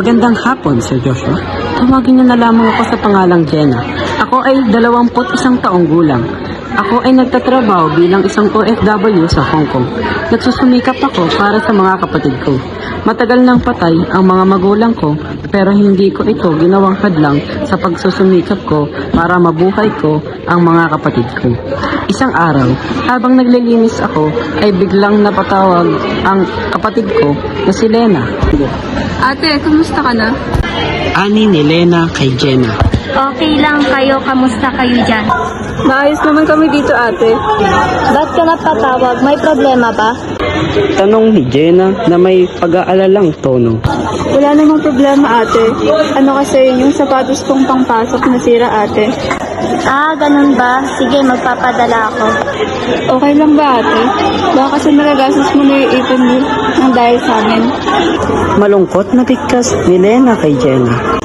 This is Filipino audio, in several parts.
Magandang hapon, Sir Joshua. Tawagin niyo na lamang ako sa pangalang Jenna. Ako ay 21 taong gulang. Ako ay nagtatrabaho bilang isang OFW sa Hong Kong. Nagsusumikap ako para sa mga kapatid ko. Matagal nang patay ang mga magulang ko, pero hindi ko ito ginawang hadlang sa pagsusumikap ko para mabuhay ko ang mga kapatid ko. Isang araw, habang naglilinis ako, ay biglang napatawag ang kapatid ko na si Lena. Ate, kumusta ka na? Ani ni Lena kay Jenna. Okay lang kayo, kamusta kayo dyan? Maayos naman kami dito, ate. Ba't ka napatawag? May problema ba? Tanong ni Jenna na may pag-aalalang tono. Wala namang problema, ate. Ano kasi yung sapatos kong pangpasok nasira, ate. Ah, ganun ba? Sige, magpapadala ako. Okay lang ba, ate? Baka kasi magagastos mo na yung ipon mo ng dahil sa amin. Malungkot na bigkas ni Lena kay Jenna.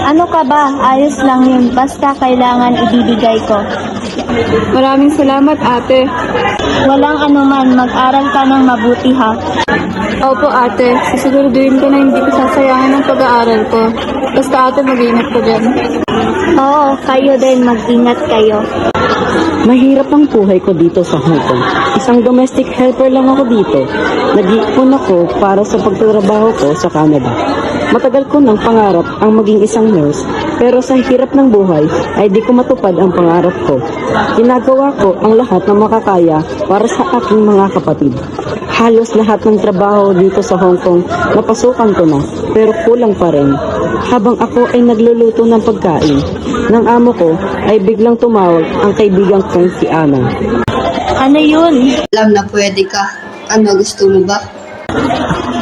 Ano ka ba? Ayos lang yun. Basta kailangan ibibigay ko. Maraming salamat, ate. Walang anuman. Mag-aral ka ng mabuti, ha? Opo, ate. Sisiguraduhin ko na hindi ko sasayangan ang pag-aaral ko. Basta, ate, mag-ingat ko dyan. Oo, kayo din. Mag-ingat kayo. Mahirap ang buhay ko dito sa Hong Kong. Isang domestic helper lang ako dito. Nag-iipon ako para sa pagtatrabaho ko sa Canada. Matagal ko ng pangarap ang maging isang nurse, pero sa hirap ng buhay ay di ko matupad ang pangarap ko. Ginagawa ko ang lahat ng makakaya para sa aking mga kapatid. Halos lahat ng trabaho dito sa Hong Kong napasukan ko na, pero kulang pa rin. Habang ako ay nagluluto ng pagkain, ng amo ko ay biglang tumawag ang kaibigan kong si Ana. Ano yun? Alam na pwede ka. Ano, gusto mo ba?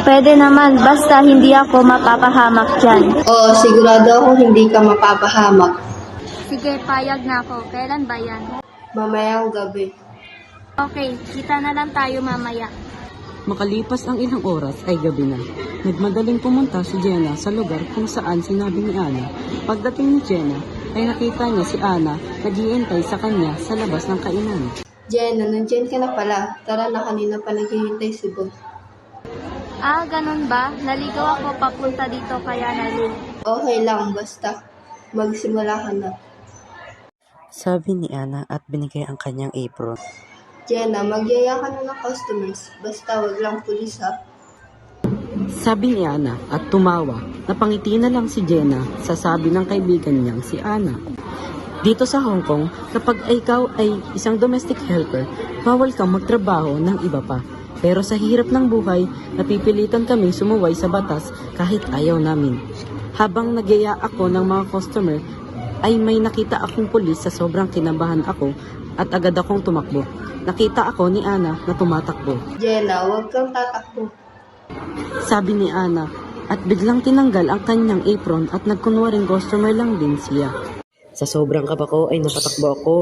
Pwede naman. Basta hindi ako mapapahamak dyan. Oo, sigurado ako hindi ka mapapahamak. Sige, payag na ako. Kailan ba yan? Mamayang gabi. Okay, kita na lang tayo mamaya. Makalipas ang ilang oras ay gabi na. Nagmadaling pumunta si Jenna sa lugar kung saan sinabi ni Ana. Pagdating ni Jenna, ay nakita niya si Ana nag-iintay sa kanya sa labas ng kainan. Jenna, nandiyan ka na pala. Tara na, kanina pa naghihintay si Boss. Ah, ganun ba? Naligaw ako papunta dito kaya nalil. Okay lang, basta magsimula ka na. Sabi ni Ana at binigay ang kanyang apron. Jenna, magyaya ka na ng customers. Basta wag lang pulis, ha? Sabi ni Ana at tumawa. Napangiti na lang si Jenna sa sabi ng kaibigan niyang si Ana. Dito sa Hong Kong, kapag ikaw ay isang domestic helper, bawal kang magtrabaho ng iba pa. Pero sa hirap ng buhay, napipilitan kaming sumuway sa batas kahit ayaw namin. Habang nagyaya ako ng mga customer, ay may nakita akong pulis sa sobrang kinabahan ako at agad akong tumakbo. Nakita ako ni Ana na tumatakbo. Jenna, wag kang tatakbo. Sabi ni Ana at biglang tinanggal ang kanyang apron at nagkunwaring customer lang din siya. Sa sobrang kaba ko ay napatakbo ako.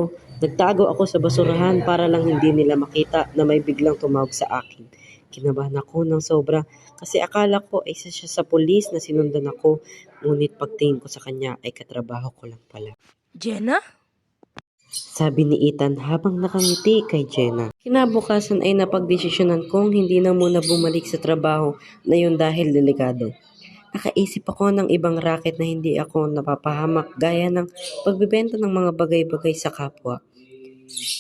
Nagtago ako sa basurahan para lang hindi nila makita na may biglang tumawag sa akin. Kinabahan ako ng sobra kasi akala ko ay isa siya sa pulis na sinundan ako. Ngunit pagtingin ko sa kanya ay katrabaho ko lang pala. Jenna? Sabi ni Ethan habang nakangiti kay Jenna. Kinabukasan ay napagdesisyonan kong hindi na muna bumalik sa trabaho na yun dahil delikado. Nakaisip ako ng ibang racket na hindi ako napapahamak gaya ng pagbibenta ng mga bagay-bagay sa kapwa.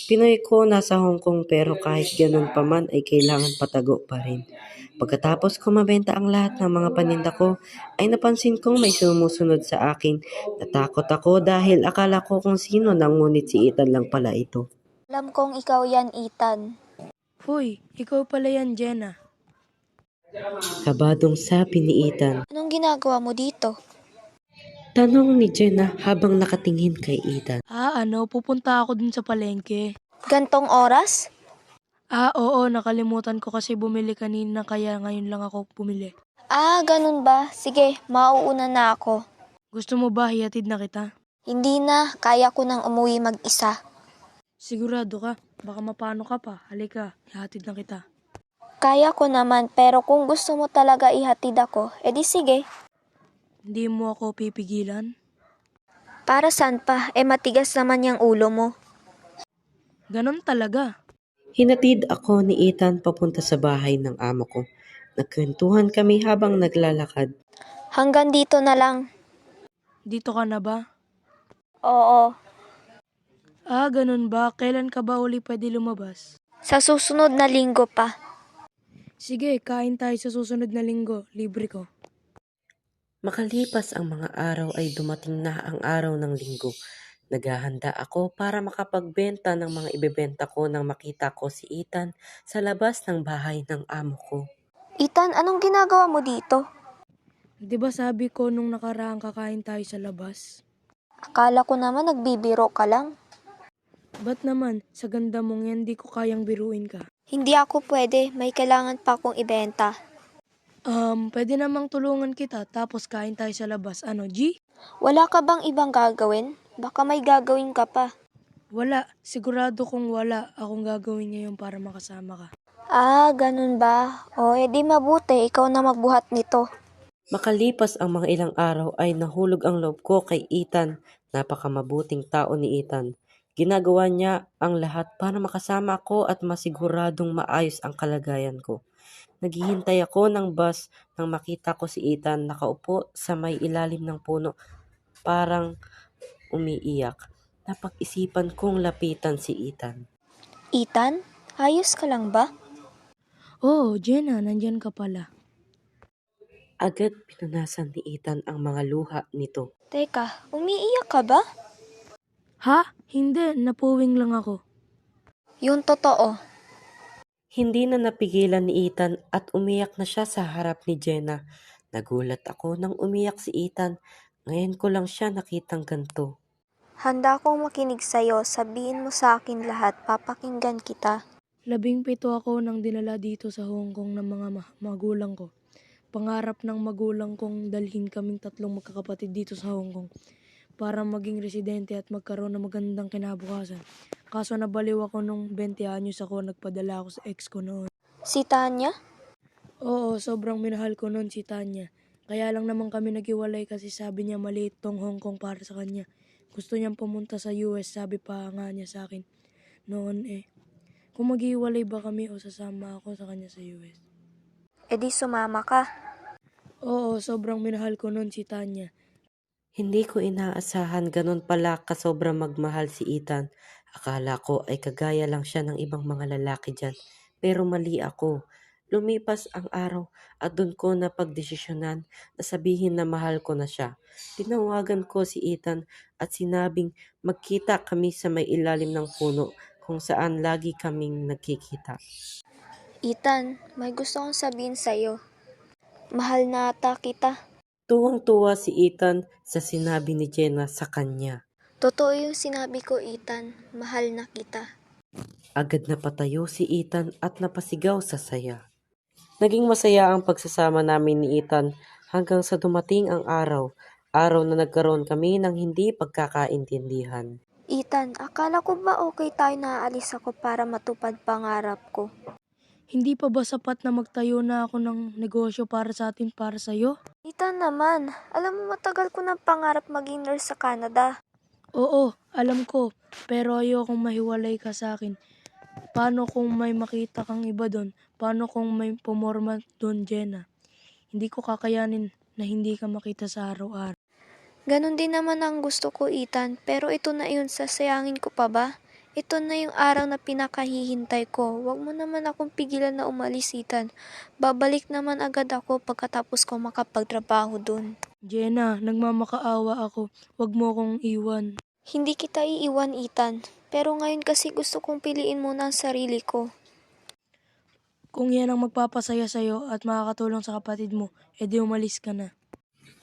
Pinoy ko nasa Hong Kong pero kahit ganun pa man ay kailangan patago pa rin. Pagkatapos ko mabenta ang lahat ng mga paninda ko, ay napansin kong may sumusunod sa akin. Natakot ako dahil akala ko kung sino nang ngunit si Ethan lang pala ito. Alam kong ikaw yan, Ethan. Hoy, ikaw pala yan, Jenna. Kabadong sabi ni Ethan. Anong ginagawa mo dito? Tanong ni Jenna habang nakatingin kay Ethan. Pupunta ako dun sa palengke. Gantong oras? Oo, nakalimutan ko kasi bumili kanina kaya ngayon lang ako bumili. Ah, ganun ba? Sige, mauuna na ako. Gusto mo ba hihatid na kita? Hindi na, kaya ko nang umuwi mag-isa. Sigurado ka? Baka mapano ka pa. Halika, hihatid na kita. Kaya ko naman, pero kung gusto mo talaga ihatid ako, edi sige. Hindi mo ako pipigilan? Para saan pa? Matigas naman yung ulo mo. Ganon talaga. Hinatid ako ni Ethan papunta sa bahay ng amo ko. Nagkwentuhan kami habang naglalakad. Hanggang dito na lang. Dito ka na ba? Oo. Ganun ba? Kailan ka ba uli pwede lumabas? Sa susunod na linggo pa. Sige, kain tayo sa susunod na linggo. Libre ko. Makalipas ang mga araw ay dumating na ang araw ng linggo. Naghahanda ako para makapagbenta ng mga ibebenta ko nang makita ko si Ethan sa labas ng bahay ng amo ko. Ethan, anong ginagawa mo dito? Di ba sabi ko nung nakaraang kakain tayo sa labas? Akala ko naman nagbibiro ka lang. Ba't naman, sa ganda mong yan di ko kayang biruin ka? Hindi ako pwede, may kailangan pa akong ibenta. Pwede namang tulungan kita tapos kain tayo sa labas. Ano, G? Wala ka bang ibang gagawin? Baka may gagawin ka pa. Wala. Sigurado kung wala akong gagawin ngayon para makasama ka. Ganun ba? O, edi mabuti, ikaw na magbuhat nito. Makalipas ang mga ilang araw ay nahulog ang loob ko kay Ethan. Napakamabuting tao ni Ethan. Ginagawa niya ang lahat para makasama ako at masiguradong maayos ang kalagayan ko. Naghihintay ako ng bus nang makita ko si Ethan nakaupo sa may ilalim ng puno, parang umiiyak. Napag-isipan kong lapitan si Ethan. Ethan, ayos ka lang ba? Oh, Jenna, nandyan ka pala. Agad pinunasan ni Ethan ang mga luha nito. Teka, umiiyak ka ba? Ha? Hindi, napuwing lang ako. Yung totoo. Hindi na napigilan ni Ethan at umiyak na siya sa harap ni Jenna. Nagulat ako nang umiyak si Ethan. Ngayon ko lang siya nakitang ganito. Handa akong makinig sa'yo, sabihin mo sa akin lahat, papakinggan kita. 17 ako nang dinala dito sa Hong Kong ng mga magulang ko. Pangarap ng magulang kong dalhin kaming 3 magkakapatid dito sa Hong Kong para maging residente at magkaroon ng magandang kinabukasan. Kaso nabaliw ako nung 20 anyos ako, nagpadala ako sa ex ko noon. Si Tanya? Oo, sobrang minahal ko noon si Tanya. Kaya lang naman kami naghiwalay kasi sabi niya maliit tong Hong Kong para sa kanya. Gusto niyang pumunta sa US, sabi pa nga niya sa akin noon kung maghiwalay ba kami o sasama ako sa kanya sa US. Edi sumama ka. Oo, sobrang minahal ko noon si Tanya. Hindi ko inaasahan ganun pala kasobrang magmahal si Ethan. Akala ko ay kagaya lang siya ng ibang mga lalaki dyan. Pero mali ako. Lumipas ang araw at doon ko napagdesisyonan na sabihin na mahal ko na siya. Tinawagan ko si Ethan at sinabing magkita kami sa may ilalim ng puno kung saan lagi kaming nagkikita. Ethan, may gusto kong sabihin sa'yo. Mahal na ata kita. Tuwang-tuwa si Ethan sa sinabi ni Jenna sa kanya. Totoo yung sinabi ko, Ethan. Mahal na kita. Agad na patayo si Ethan at napasigaw sa saya. Naging masaya ang pagsasama namin ni Ethan hanggang sa dumating ang araw na nagkaroon kami ng hindi pagkakaintindihan. Ethan, akala ko ba okay tayo na aalis ako para matupad pangarap ko? Hindi pa ba sapat na magtayo na ako ng negosyo para sa atin, para sa'yo? Ethan naman, alam mo matagal ko ng pangarap maging nurse sa Canada. Oo, alam ko, pero ayokong mahiwalay ka sa akin. Paano kung may makita kang iba doon? Paano kung may pumorma doon, Jenna? Hindi ko kakayanin na hindi ka makita sa araw-araw. Ganon din naman ang gusto ko, Ethan, pero ito na yun, sasayangin ko pa ba? Ito na yung araw na pinakahihintay ko. Huwag mo naman akong pigilan na umalis, Ethan. Babalik naman agad ako pagkatapos ko makapagtrabaho dun. Jenna, nagmamakaawa ako. Huwag mo akong iwan. Hindi kita iiwan, Ethan. Pero ngayon kasi gusto kong piliin muna ang sarili ko. Kung yan ang magpapasaya sa'yo at makakatulong sa kapatid mo, edi umalis ka na.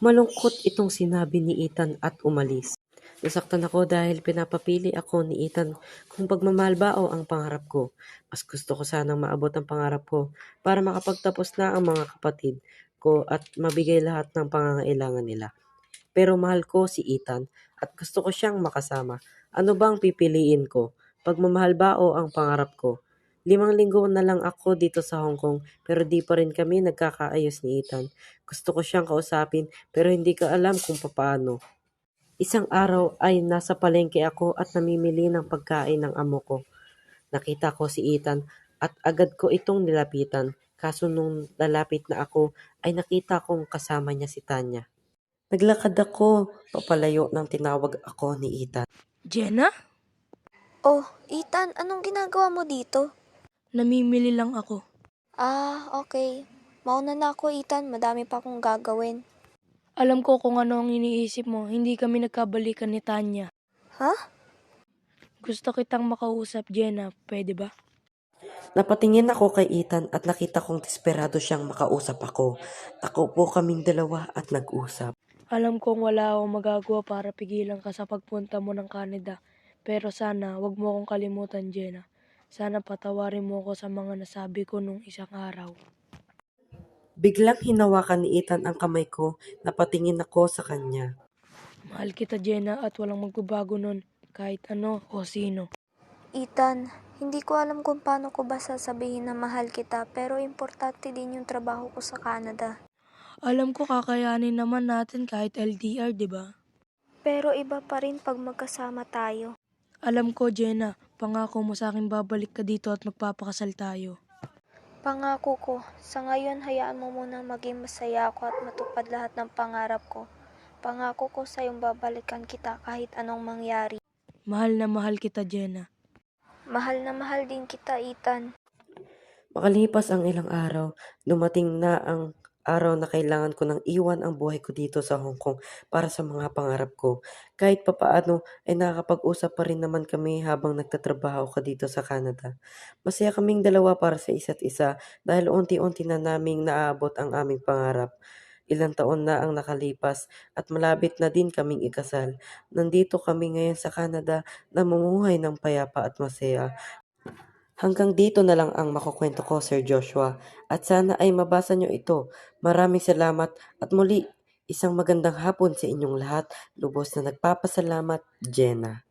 Malungkot itong sinabi ni Ethan at umalis. Nasaktan ako dahil pinapapili ako ni Ethan kung pagmamahal ba o ang pangarap ko. Mas gusto ko sanang maabot ang pangarap ko para makapagtapos na ang mga kapatid ko at mabigay lahat ng pangangailangan nila. Pero mahal ko si Ethan at gusto ko siyang makasama. Ano bang pipiliin ko? Pagmamahal ba o ang pangarap ko? 5 linggo na lang ako dito sa Hong Kong pero di pa rin kami nagkakaayos ni Ethan. Gusto ko siyang kausapin pero hindi ko alam kung paano. Isang araw ay nasa palengke ako at namimili ng pagkain ng amo ko. Nakita ko si Ethan at agad ko itong nilapitan. Kaso nung lalapit na ako ay nakita kong kasama niya si Tanya. Naglakad ako papalayo nang tinawag ako ni Ethan. Jenna? Oh, Ethan, anong ginagawa mo dito? Namimili lang ako. Ah, okay. Mauna na ako, Ethan. Madami pa akong gagawin. Alam ko kung ano ang iniisip mo, hindi kami nagkabalikan ni Tanya. Ha? Gusto kitang makausap, Jenna. Pwede ba? Napatingin ako kay Ethan at nakita kong desperado siyang makausap ako. Nakaupo kaming dalawa at nag-usap. Alam kong wala akong magagawa para pigilan ka sa pagpunta mo ng Canada. Pero sana, wag mo akong kalimutan, Jenna. Sana patawarin mo ako sa mga nasabi ko nung isang araw. Biglang hinawakan ni Ethan ang kamay ko, napatingin ako sa kanya. Mahal kita, Jenna, at walang magbabago nun, kahit ano o sino. Ethan, hindi ko alam kung paano ko ba sasabihin na mahal kita, pero importante din yung trabaho ko sa Canada. Alam ko kakayanin naman natin kahit LDR, di ba? Pero iba pa rin pag magkasama tayo. Alam ko, Jenna, pangako mo sa akin babalik ka dito at magpapakasal tayo. Pangako ko, sa ngayon hayaan mo muna maging masaya ako at matupad lahat ng pangarap ko. Pangako ko sa'yong babalikan kita kahit anong mangyari. Mahal na mahal kita, Jenna. Mahal na mahal din kita, Ethan. Makalipas ang ilang araw, dumating na ang araw na kailangan ko nang iwan ang buhay ko dito sa Hong Kong para sa mga pangarap ko. Kahit papaano ay nakakapag-usap pa rin naman kami habang nagtatrabaho ka dito sa Canada. Masaya kaming dalawa para sa isa't isa dahil unti-unti na naming naaabot ang aming pangarap. Ilang taon na ang nakalipas at malapit na din kaming ikasal. Nandito kami ngayon sa Canada, namumuhay ng payapa at masaya. Hanggang dito na lang ang makukwento ko, Sir Joshua, at sana ay mabasa nyo ito. Maraming salamat at muli, isang magandang hapon sa inyong lahat. Lubos na nagpapasalamat, Jenna.